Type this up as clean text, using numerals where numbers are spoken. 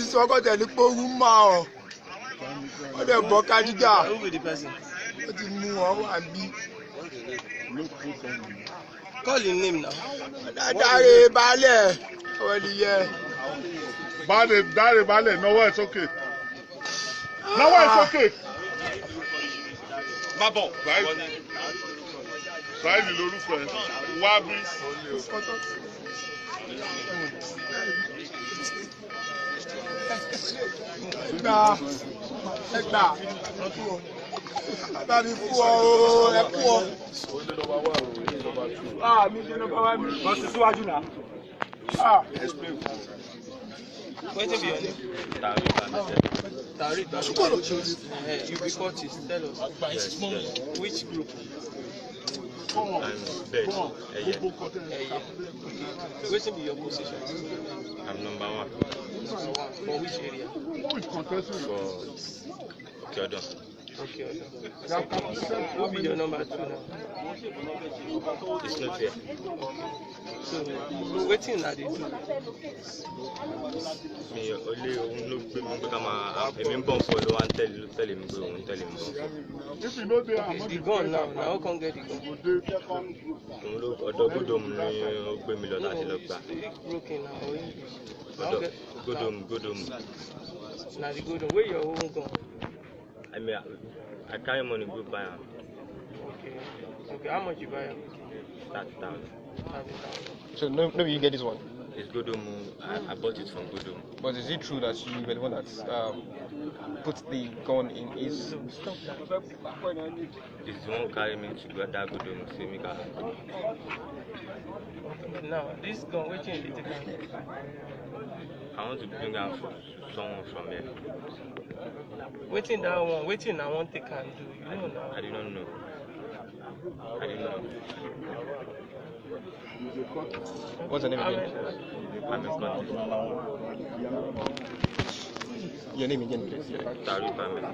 This one got a little woman. What the Bokadija? Who be the person? What the move and be? Call his name now. Daddy Bale. What the year? Daddy Bale. No, it's okay. No, it's okay. Babo. Right in lórúkọ ẹ. Wabi. Ẹgbà. Àtàrí fún ọ ẹkú ọ. Mi ṣe ló bá wá mi. Wọ́n ti síwájú náà. Wetin be your name? Tariq. You be Curtis. Tell us. Which group? Bed. Wetin be your position? I'm number 1. For which area? For Kyodon. Okay. Who be your number 2 now? It's not here. So, wetin una dey do? Mi only òun ló gbé mi pé ká máa èmi ń bọ̀ fún ọ ló wá ń tẹ̀lé mi pé òun tẹ̀lé mi bọ̀. The gun now, na how come get the gun? Òun ló ọ̀dọ̀ Godom ni ó gbé mi lọ láti lọ gbà. Broken now, or English? Ọ̀dọ̀ Godom. Na the Godom, where your own gun? I mean, I carry money go buy am. Okay, how much you buy am? 30,000. So maybe you get this one. It's Godom. I bought it from Godom. But is it true that you were the one that put the gun in his? Stop that. It's the one carry me to go that Godom say me can. Okay, now this gun, wetin you dey take am? I want to bring out someone from here. Wetin that one? Wetin I wan take am do? You know now. I didn't know. What's the name again? I'm a contest. Your name again, please. Tariq Ahmed.